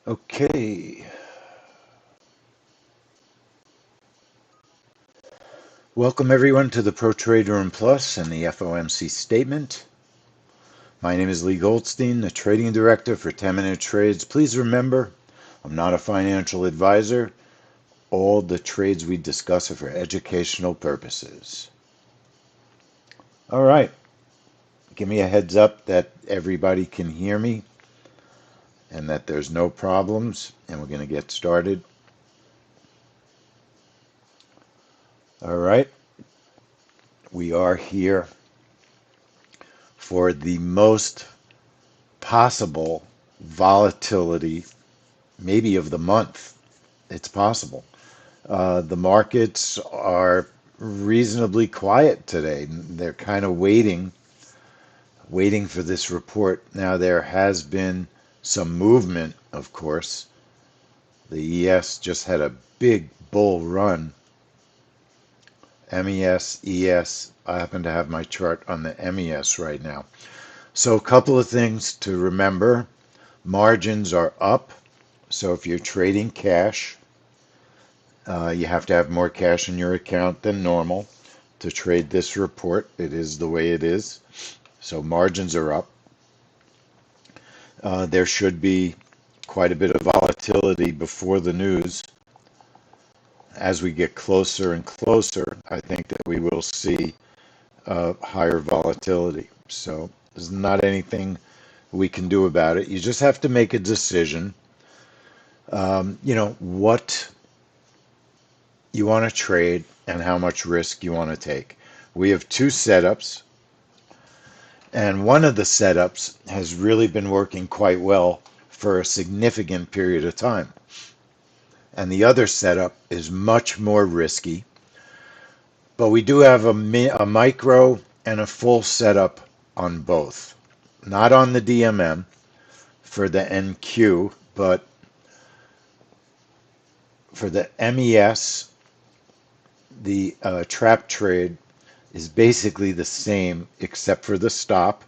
Okay, welcome everyone to the Pro Trade Room Plus and the FOMC Statement. My name is Lee Goldstein, the Trading Director for 10-Minute Trades. Please remember, I'm not a financial advisor. All the trades we discuss are for educational purposes. All right, give me a heads up that everybody can hear me and that there's no problems, and we're going to get started. All right, we are here for the most possible volatility, maybe of the month. It's possible. The markets are reasonably quiet today. They're kind of waiting for this report. Now, there has been some movement, of course. The ES just had a big bull run. MES, ES, I happen to have my chart on the MES right now. So a couple of things to remember. Margins are up. So if you're trading cash, you have to have more cash in your account than normal to trade this report. It is the way it is. So margins are up. There should be quite a bit of volatility before the news. As we get closer and closer, I think that we will see higher volatility. So there's not anything we can do about it. You just have to make a decision. What you want to trade and how much risk you want to take. We have two setups, and one of the setups has really been working quite well for a significant period of time. And the other setup is much more risky, but we do have a micro and a full setup on both. Not on the DMM for the NQ, but for the MES, the trap trade is basically the same except for the stop.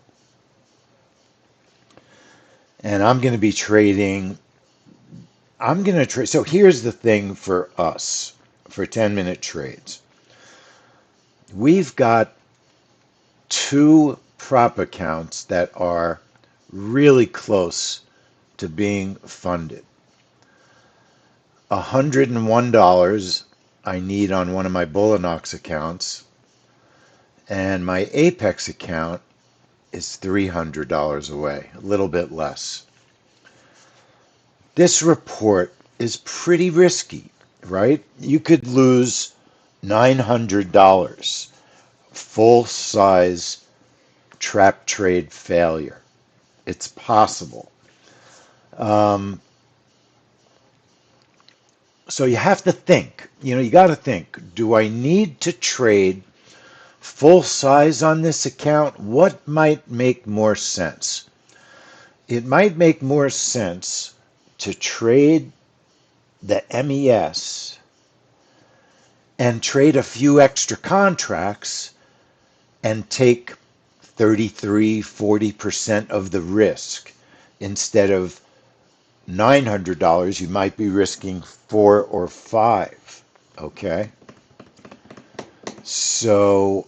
And I'm going to be trading. I'm going to trade. So here's the thing for us for 10-minute trades. We've got two prop accounts that are really close to being funded. $101 I need on one of my Bullinox accounts, and my Apex account is $300 away, a little bit less. This report is pretty risky, right? You could lose $900, full size trap trade failure. It's possible. So you have to think, you got to think, do I need to trade full size on this account? What might make more sense? It might make more sense to trade the MES and trade a few extra contracts and take 33-40% of the risk instead of $900. You might be risking 4 or 5. Okay, so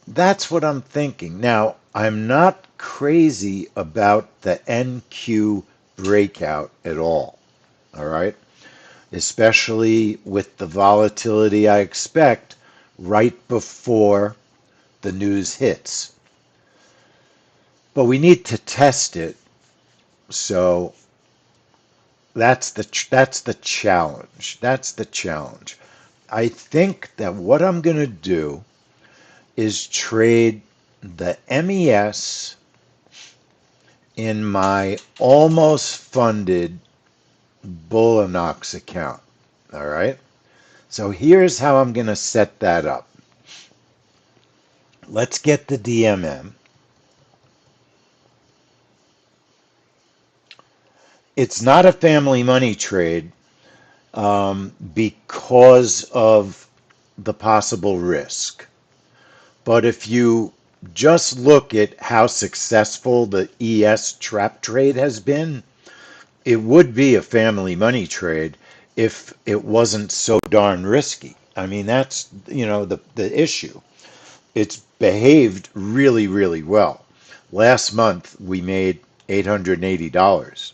that's what I'm thinking. Now, I'm not crazy about the NQ breakout at all. All right, especially with the volatility I expect right before the news hits. But we need to test it. So that's the challenge. That's the challenge. I think that what I'm going to do is trade the MES in my almost funded Bullinox account. All right. So here's how I'm going to set that up. Let's get the DMM. It's not a family money trade because of the possible risk. But if you just look at how successful the ES trap trade has been, it would be a family money trade if it wasn't so darn risky. I mean, that's, the issue. It's behaved really, really well. Last month, we made $880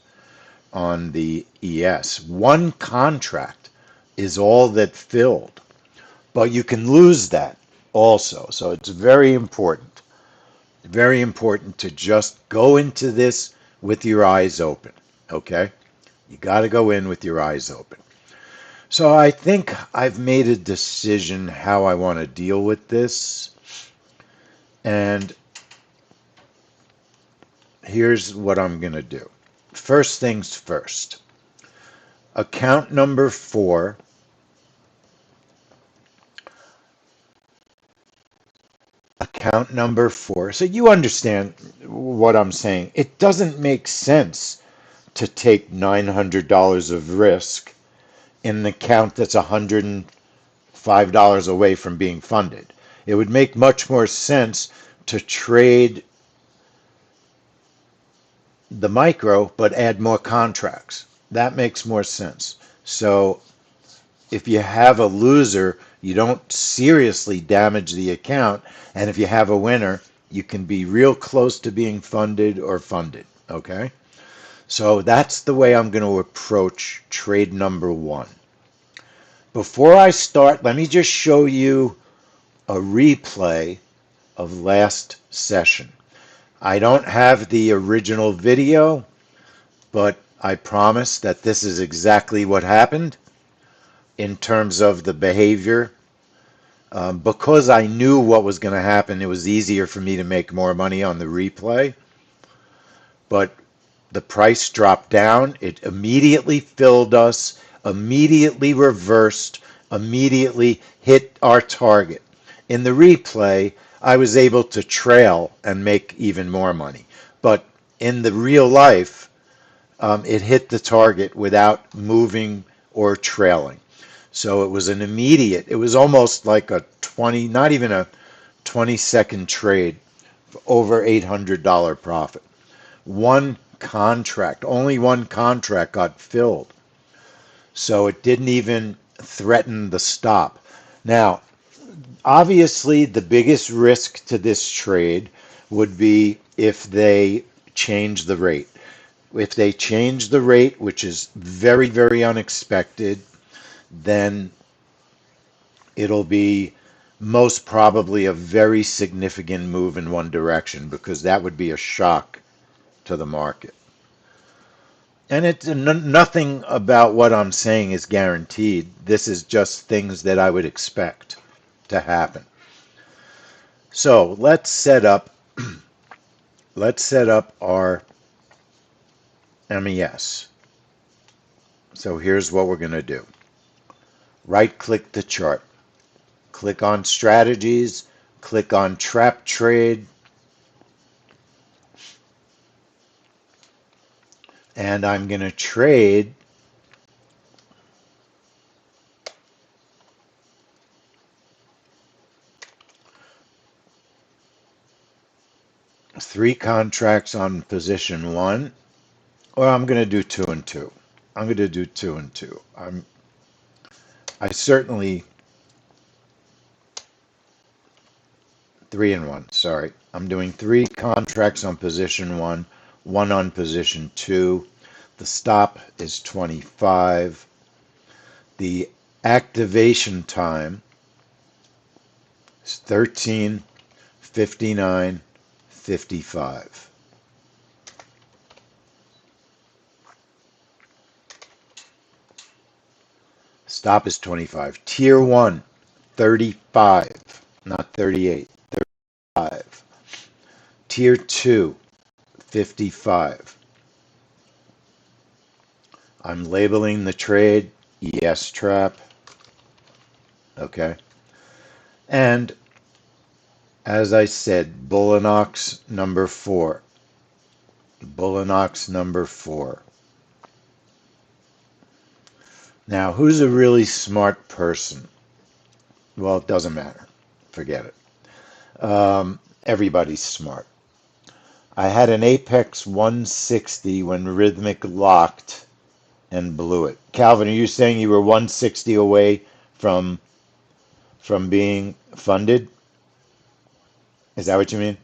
on the ES. One contract is all that filled, but you can lose that also. So it's very important to just go into this with your eyes open. Okay? You got to go in with your eyes open. So I think I've made a decision how I want to deal with this. And here's what I'm going to do. First things first. Account number 4. Account number 4. So you understand what I'm saying. It doesn't make sense to take $900 of risk in an account that's $105 away from being funded. It would make much more sense to trade the micro but add more contracts. That makes more sense. So if you have a loser, you don't seriously damage the account. And if you have a winner, you can be real close to being funded or funded. Okay? So that's the way I'm going to approach trade number 1. Before I start, let me just show you a replay of last session. I don't have the original video, but I promise that this is exactly what happened in terms of the behavior. Because I knew what was going to happen, it was easier for me to make more money on the replay. But the price dropped down. It immediately filled us, immediately reversed, immediately hit our target. In the replay, I was able to trail and make even more money. But in the real life, it hit the target without moving or trailing. So it was an immediate, it was almost like a 20, not even a 20-second trade for over $800 profit. One contract, only one contract got filled. So it didn't even threaten the stop. Now, obviously, the biggest risk to this trade would be if they change the rate. If they change the rate, which is very, very unexpected, then it'll be most probably a very significant move in one direction because that would be a shock to the market. And it's nothing about what I'm saying is guaranteed. This is just things that I would expect to happen. So let's set up our MES. So here's what we're going to do. Right click the chart. Click on strategies, click on trap trade, and I'm going to trade three contracts on position 1, or I'm going to do 2 and 2. I'm going to do 2 and 2. I certainly 3 and 1, sorry. I'm doing 3 contracts on position 1, 1 on position 2. The stop is 25. The activation time is 13:59:55. Stop is 25. Tier 1, 35, not 38, 35. Tier 2, 55. I'm labeling the trade ES trap. Okay. And as I said, Bullinox number 4. Bullinox number 4. Now, who's a really smart person? Well, it doesn't matter. Forget it. Everybody's smart. I had an apex 160 when rhythmic locked and blew it. Calvin, are you saying you were 160 away from being funded? Is that what you mean?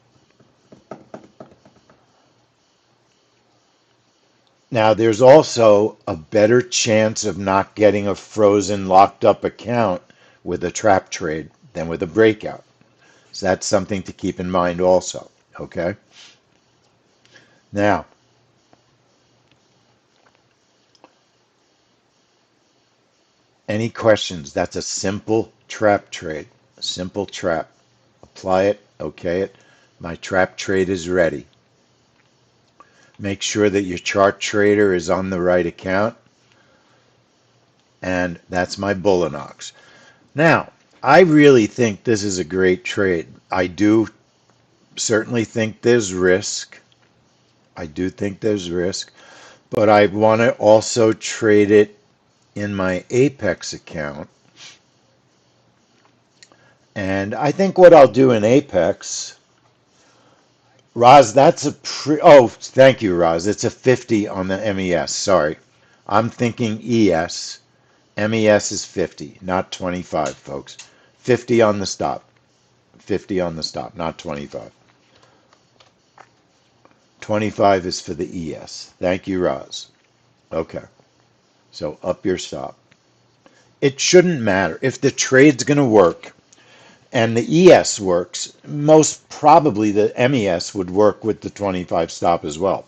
Now, there's also a better chance of not getting a frozen locked up account with a trap trade than with a breakout. So that's something to keep in mind also. Okay. Now, any questions? That's a simple trap trade. A simple trap. Apply it, okay it. My trap trade is ready. Make sure that your chart trader is on the right account. And that's my Bullinox. Now, I really think this is a great trade. I do certainly think there's risk. I do think there's risk. But I want to also trade it in my Apex account. And I think what I'll do in Apex, Roz, that's a oh, thank you, Roz. It's a 50 on the MES. Sorry. I'm thinking ES. MES is 50, not 25, folks. 50 on the stop. 50 on the stop, not 25. 25 is for the ES. Thank you, Roz. Okay. So up your stop. It shouldn't matter. If the trade's going to work and the ES works, most probably the MES would work with the 25 stop as well.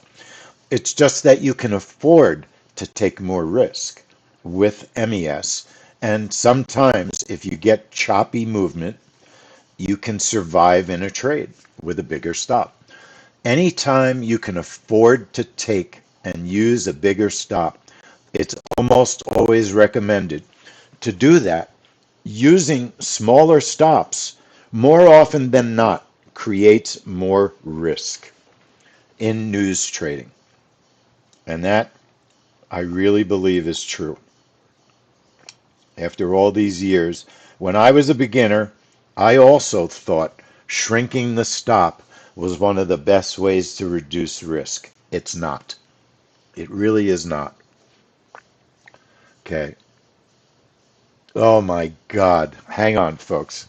It's just that you can afford to take more risk with MES. And sometimes if you get choppy movement, you can survive in a trade with a bigger stop. Anytime you can afford to take and use a bigger stop, it's almost always recommended to do that. Using smaller stops more often than not creates more risk in news trading. And that I really believe is true. After all these years, when I was a beginner, I also thought shrinking the stop was one of the best ways to reduce risk. It's not. It really is not. Okay. Oh my God. Hang on, folks.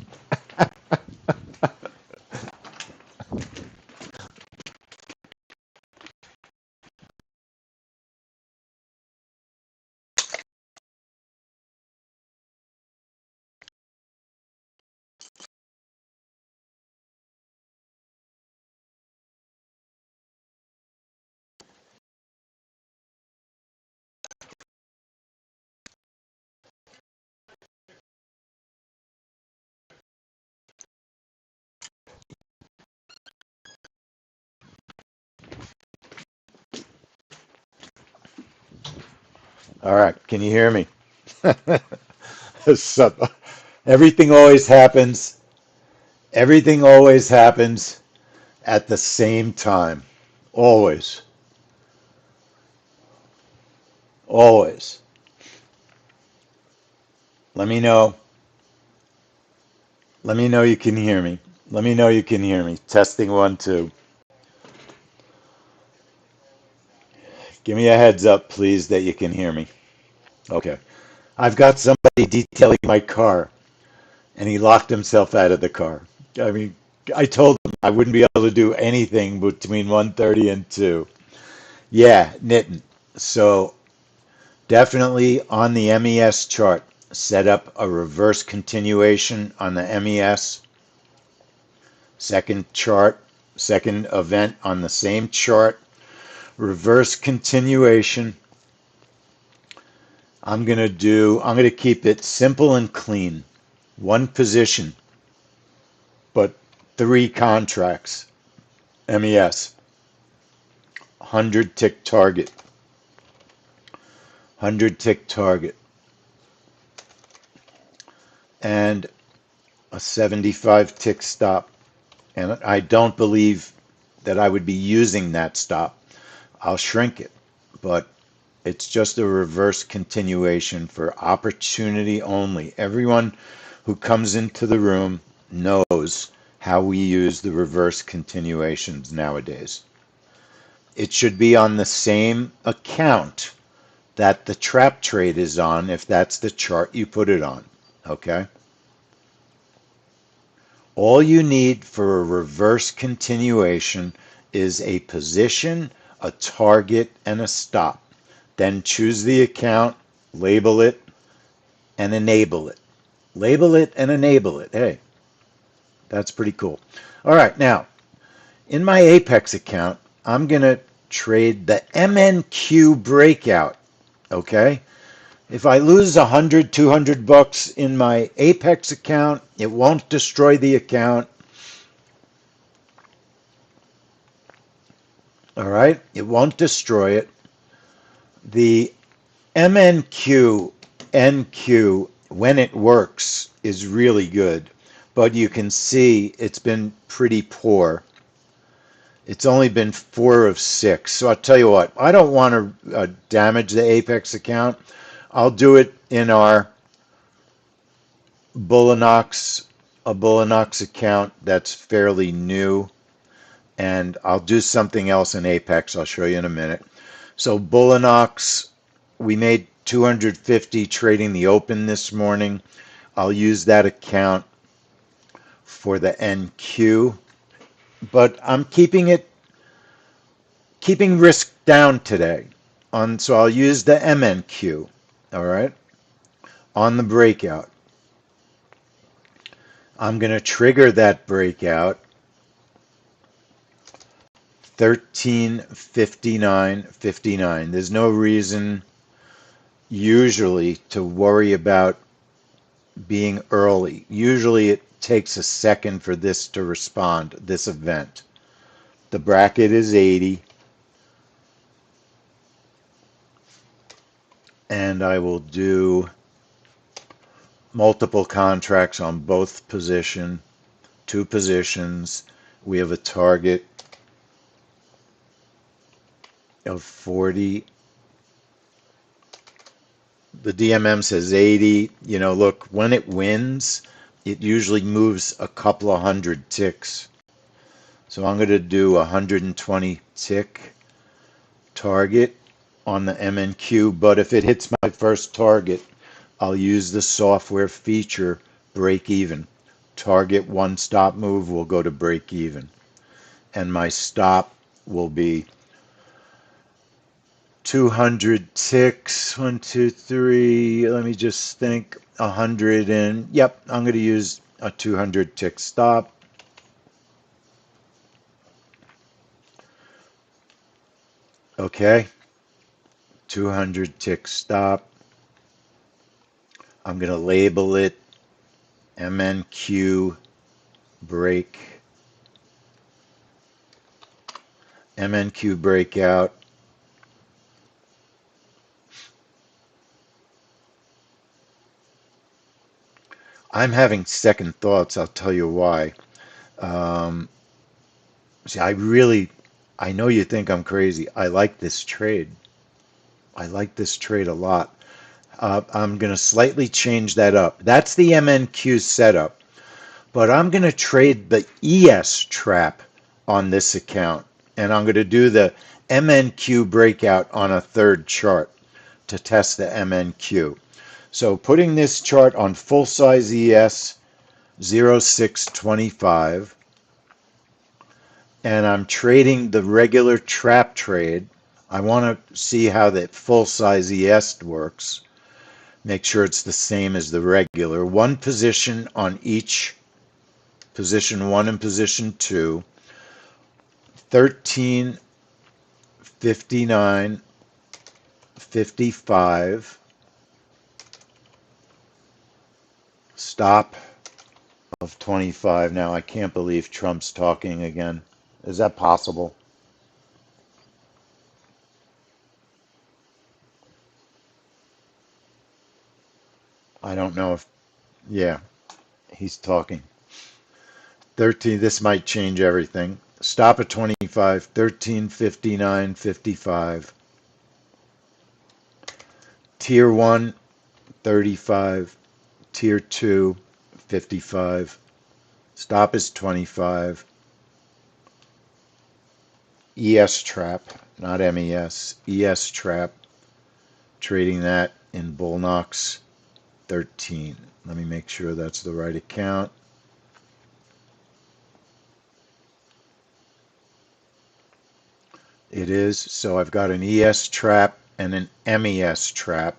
All right. Can you hear me? So, everything always happens. Everything always happens at the same time. Always. Always. Let me know. Let me know you can hear me. Let me know you can hear me. Testing one, two. Give me a heads up, please, that you can hear me. Okay. I've got somebody detailing my car, and he locked himself out of the car. I mean, I told him I wouldn't be able to do anything between 1:30 and 2. Yeah, knitting. So definitely on the MES chart, set up a reverse continuation on the MES. Second chart, second event on the same chart, reverse continuation. I'm going to keep it simple and clean. One position, but three contracts. MES, 100 tick target, 100 tick target, and a 75 tick stop. And I don't believe that I would be using that stop. I'll shrink it, but it's just a reverse continuation for opportunity only. Everyone who comes into the room knows how we use the reverse continuations nowadays. it should be on the same account that the trap trade is on if that's the chart you put it on. Okay? All you need for a reverse continuation is a position, a target, and a stop. Then choose the account, label it, and enable it. Label it and enable it. Hey, that's pretty cool. All right, now, in my Apex account, I'm going to trade the MNQ breakout, okay? If I lose 100, 200 bucks in my Apex account, it won't destroy the account. All right? It won't destroy it. The MNQ, NQ, when it works, is really good. But you can see it's been pretty poor. It's only been 4 of 6. So I'll tell you what, I don't want to damage the Apex account. I'll do it in our Bullinox, a Bullinox account that's fairly new. And I'll do something else in Apex. I'll show you in a minute. So Bullinox, we made 250 trading the open this morning. I'll use that account for the NQ, but I'm keeping risk down today. So I'll use the MNQ, all right, on the breakout. I'm going to trigger that breakout 1359.59. There's no reason usually to worry about being early. Usually it takes a second for this to respond, this event. The bracket is 80. And I will do multiple contracts on both position, 2 positions. We have a target of 40. The DMM says 80. You know, look, when it wins, it usually moves a couple of hundred ticks. So I'm going to do a 120 tick target on the MNQ, but if it hits my first target, I'll use the software feature break even. Target 1 stop move will go to break even. And my stop will be 200 ticks. 1, 2, 3. Let me just think. 100 and yep, I'm going to use a 200 tick stop. Okay. 200 tick stop. I'm going to label it MNQ break. MNQ breakout. I'm having second thoughts. I'll tell you why. Um, see, I know you think I'm crazy. I like this trade. I like this trade a lot. I'm going to slightly change that up. That's the MNQ setup. But I'm going to trade the ES trap on this account. And I'm going to do the MNQ breakout on a third chart to test the MNQ. So putting this chart on full size ES 0625, and I'm trading the regular trap trade. I want to see how the full size ES works. Make sure it's the same as the regular. 1 position on each position 1 and position 2. 1359.55. Stop of 25. Now I can't believe Trump's talking again. Is that possible? I don't know if, yeah, he's talking. 13, this might change everything. Stop at 25, 1359.55. Tier 1, 35. Tier 2, 55. Stop is 25. ES trap, not MES, ES trap, trading that in Bullnox 13. Let me make sure that's the right account. It is. So I've got an ES trap and an MES trap.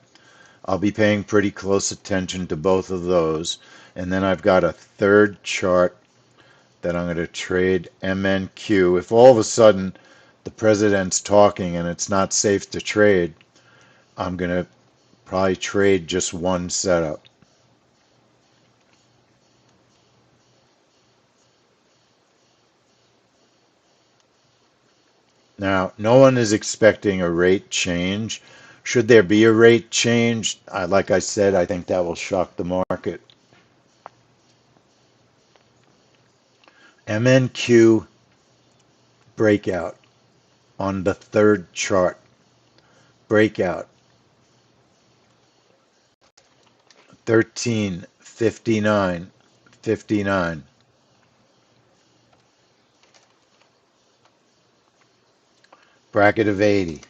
I'll be paying pretty close attention to both of those. And then I've got a third chart that I'm going to trade MNQ. If all of a sudden the president's talking and it's not safe to trade, I'm going to probably trade just one setup. Now, no one is expecting a rate change. Should there be a rate change, like I said, I think that will shock the market. MNQ breakout on the third chart. Breakout 1359.59. Bracket of 80.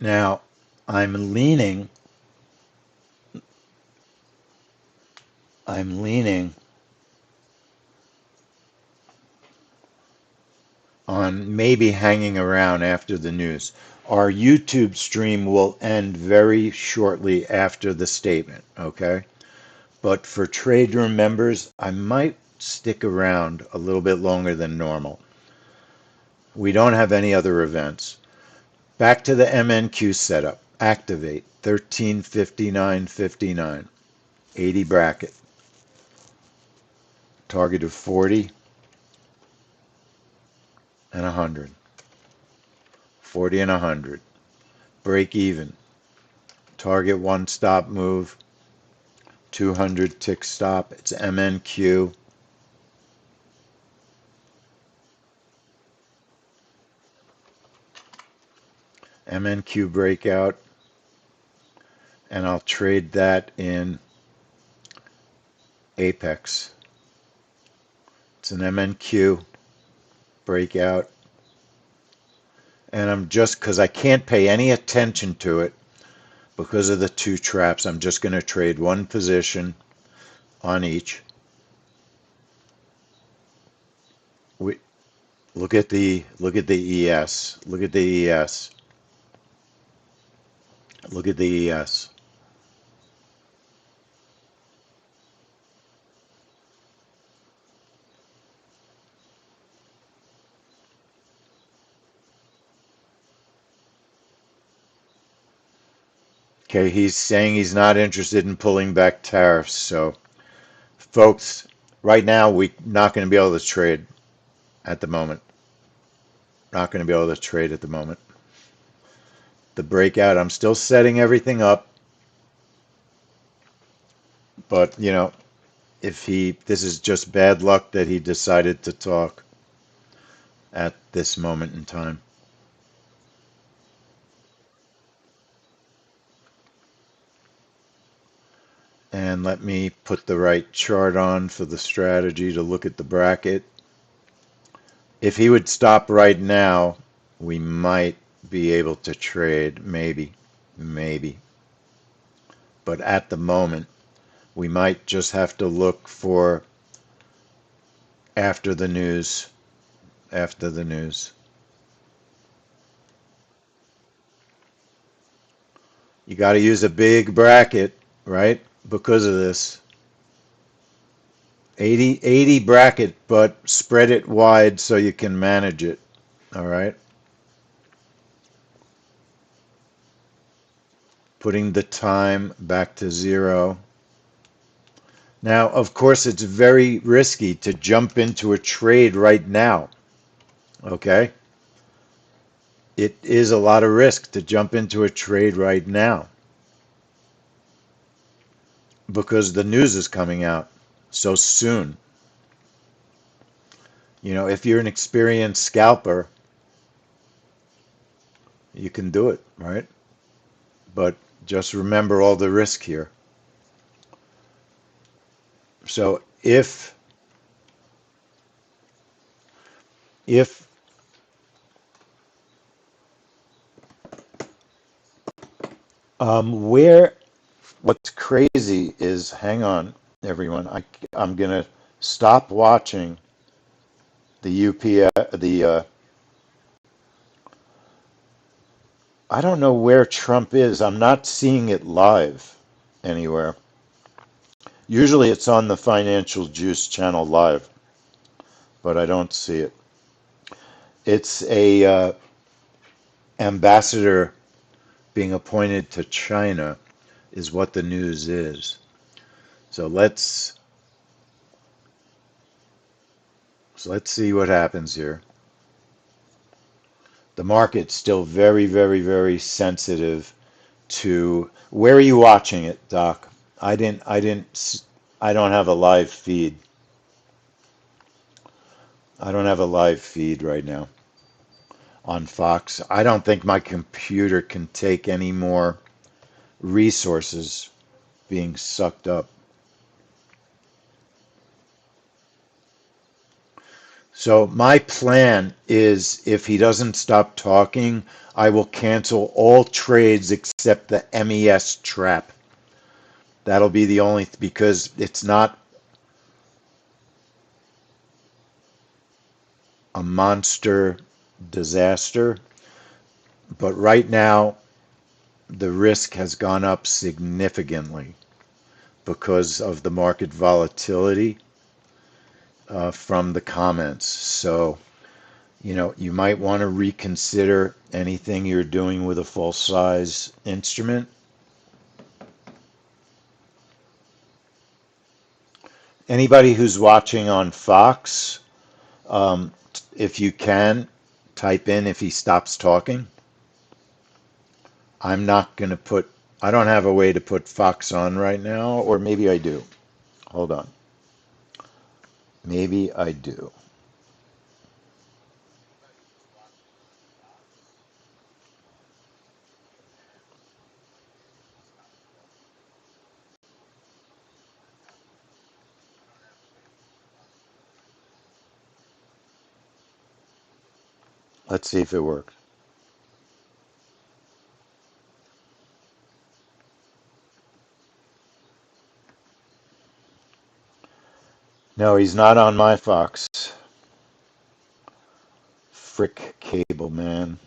Now, I'm leaning on maybe hanging around after the news. Our YouTube stream will end very shortly after the statement, okay? But for trade room members, I might stick around a little bit longer than normal. We don't have any other events. Back to the MNQ setup. Activate 1359.59. 80 bracket. Target of 40 and 100. 40 and 100. Break even. Target one stop move. 200 tick stop. It's MNQ. MNQ breakout. And I'll trade that in Apex. It's an MNQ breakout. And I'm just, because I can't pay any attention to it because of the two traps, I'm just going to trade one position on each. We look at the ES. Look at the ES. Look at the ES. Okay, he's saying he's not interested in pulling back tariffs. So, folks, right now we're not going to be able to trade at the moment. Not going to be able to trade at the moment. The breakout, I'm still setting everything up, but if this is just bad luck that he decided to talk at this moment in time. And let me put the right chart on for the strategy to look at the bracket. If he would stop right now, we might be able to trade, maybe. But at the moment, we might just have to look for after the news. After the news. You got to use a big bracket, right? Because of this. 80 bracket, but spread it wide so you can manage it. All right. Putting the time back to 0. Now, of course, it's very risky to jump into a trade right now. Okay? It is a lot of risk to jump into a trade right now because the news is coming out so soon. If you're an experienced scalper, you can do it, right? But just remember all the risk here. So if If where what's crazy is, hang on, everyone, I'm gonna stop watching the UPS, I don't know where Trump is. I'm not seeing it live anywhere. Usually it's on the Financial Juice channel live, but I don't see it. It's a ambassador being appointed to China is what the news is. So let's see what happens here. The market's still very, very, very sensitive to where are you watching it, Doc? I don't have a live feed. I don't have a live feed right now on Fox. I don't think my computer can take any more resources being sucked up. So my plan is if he doesn't stop talking, I will cancel all trades except the MES trap. That'll be the only because it's not a monster disaster, but right now the risk has gone up significantly because of the market volatility from the comments. So, you might want to reconsider anything you're doing with a full size instrument. Anybody who's watching on Fox, if you can, type in if he stops talking. I'm not going to I don't have a way to put Fox on right now, or maybe I do. Hold on. Maybe I do. Let's see if it works. No, he's not on my Fox. Frick cable, man.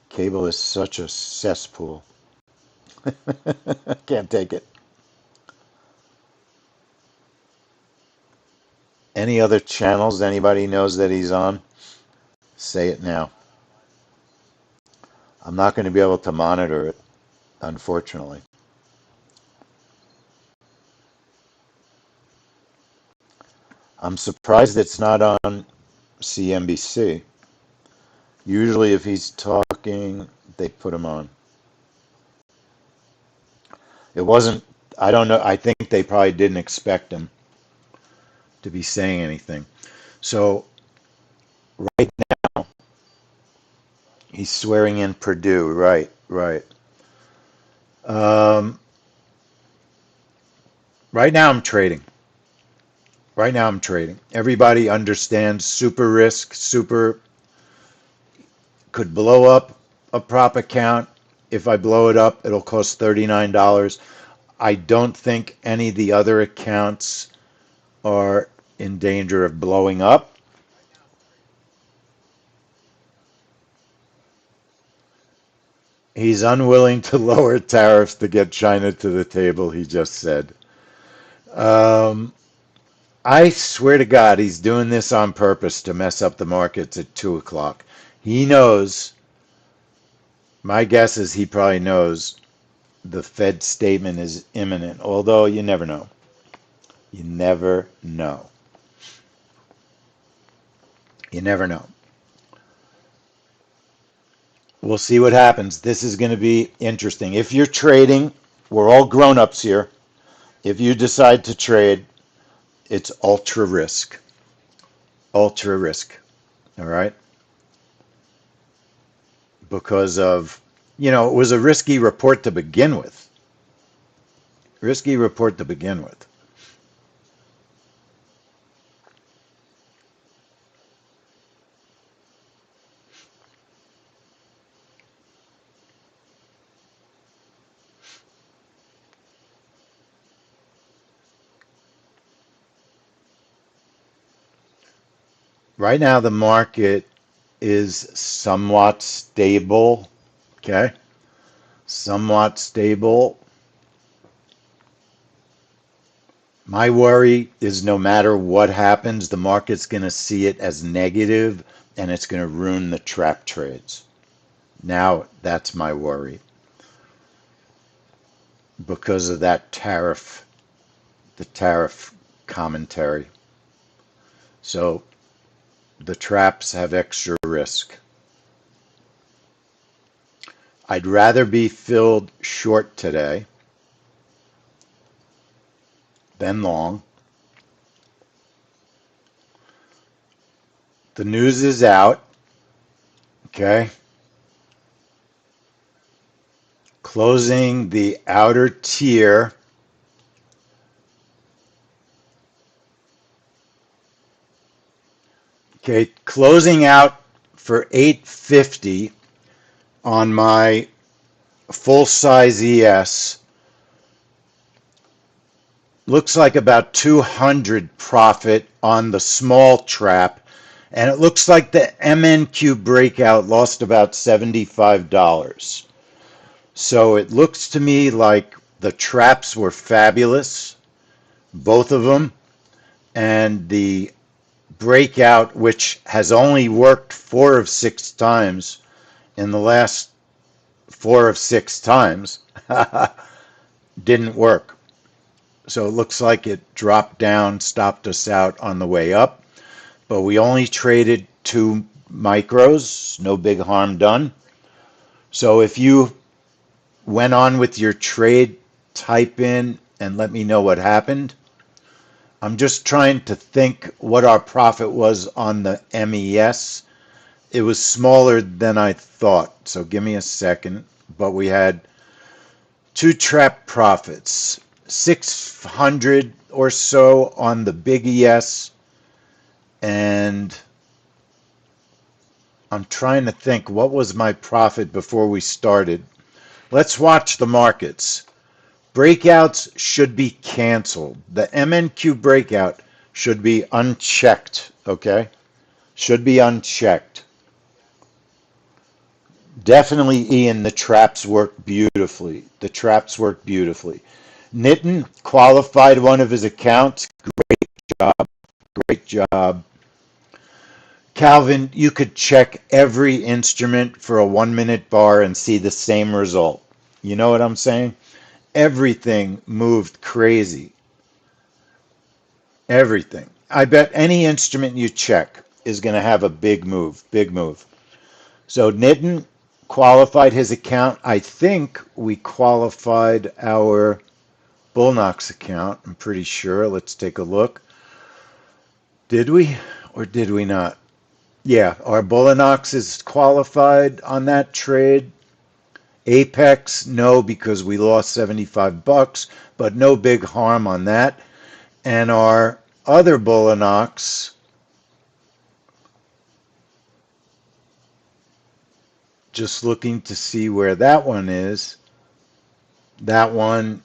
Cable is such a cesspool. Can't take it. Any other channels anybody knows that he's on? Say it now. I'm not going to be able to monitor it, unfortunately. I'm surprised it's not on CNBC. Usually, if he's talking, they put him on. It wasn't, I don't know, I think they probably didn't expect him to be saying anything. So, right now, he's swearing in Purdue. Right, right. Um, right now, I'm trading. Right now, I'm trading. Everybody understands super risk, super could blow up a prop account. If I blow it up, it'll cost $39. I don't think any of the other accounts are in danger of blowing up. He's unwilling to lower tariffs to get China to the table, he just said. Um, I swear to God, he's doing this on purpose to mess up the markets at 2 o'clock. He knows, my guess is he probably knows the Fed statement is imminent, although you never know. You never know. You never know. We'll see what happens. This is going to be interesting. If you're trading, we're all grown-ups here. If you decide to trade, it's ultra risk. Ultra risk. All right? Because of, it was a risky report to begin with. Risky report to begin with. Right now, the market is somewhat stable. Okay. Somewhat stable. My worry is no matter what happens, the market's going to see it as negative and it's going to ruin the trap trades. Now, that's my worry because of that the tariff commentary. So the traps have extra risk. I'd rather be filled short today than long. The news is out. Okay. Closing the outer tier. Okay. Closing out for 850 on my full size ES. Looks like about 200 profit on the small trap. And it looks like the MNQ breakout lost about $75. So it looks to me like the traps were fabulous, both of them. And the breakout, which has only worked 4 of 6 times in the last 4 of 6 times, didn't work. So it looks like it dropped down, stopped us out on the way up. But we only traded 2 micros, no big harm done. So if you went on with your trade, type in and let me know what happened. I'm just trying to think what our profit was on the MES. It was smaller than I thought, so give me a second. But we had 2 trap profits, 600 or so on the big ES, and I'm trying to think what was my profit before we started. Let's watch the markets. Breakouts should be canceled. The MNQ breakout should be unchecked, okay? Should be unchecked. Definitely, Ian, the traps work beautifully. The traps work beautifully. Nitin qualified one of his accounts. Great job. Great job. Calvin, you could check every instrument for a 1 minute bar and see the same result. You know what I'm saying? Everything moved crazy. Everything. I bet any instrument you check is going to have a big move. Big move. So Nitin qualified his account. I think we qualified our Bullnox account. I'm pretty sure. Let's take a look. Did we or did we not? Yeah, our Bullnox is qualified on that trade. Apex, no, because we lost $75, but no big harm on that. And our other Bullnox, just looking to see where that one is. That one,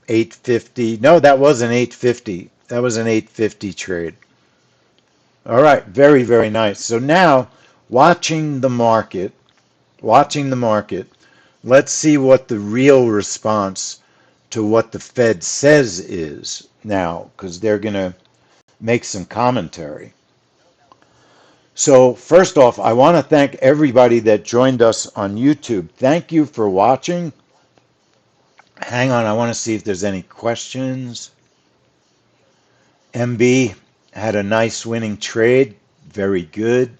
850. No, that wasn't 850. That was an 850 trade. All right, very, very nice. So now, watching the market, let's see what the real response to what the Fed says is now, because they're going to make some commentary. So first off, I want to thank everybody that joined us on YouTube. Thank you for watching. Hang on, I want to see if there's any questions. MB had a nice winning trade. Very good.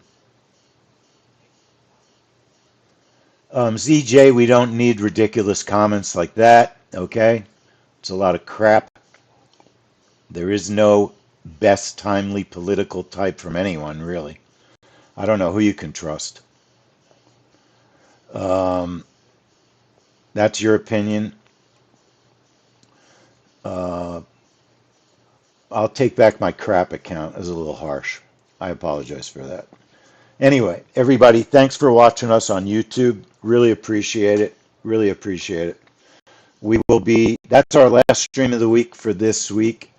ZJ, we don't need ridiculous comments like that. Okay? It's a lot of crap. There is no best timely political type from anyone, really. I don't know who you can trust. Um, that's your opinion. Uh, I'll take back my crap account as a little harsh. I apologize for that. Anyway, everybody, thanks for watching us on YouTube. Really appreciate it. Really appreciate it. That's our last stream of the week for this week.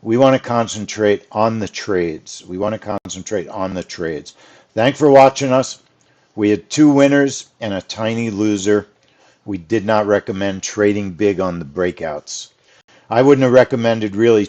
We want to concentrate on the trades. We want to concentrate on the trades. Thanks for watching us. We had 2 winners and a tiny loser. We did not recommend trading big on the breakouts. I wouldn't have recommended really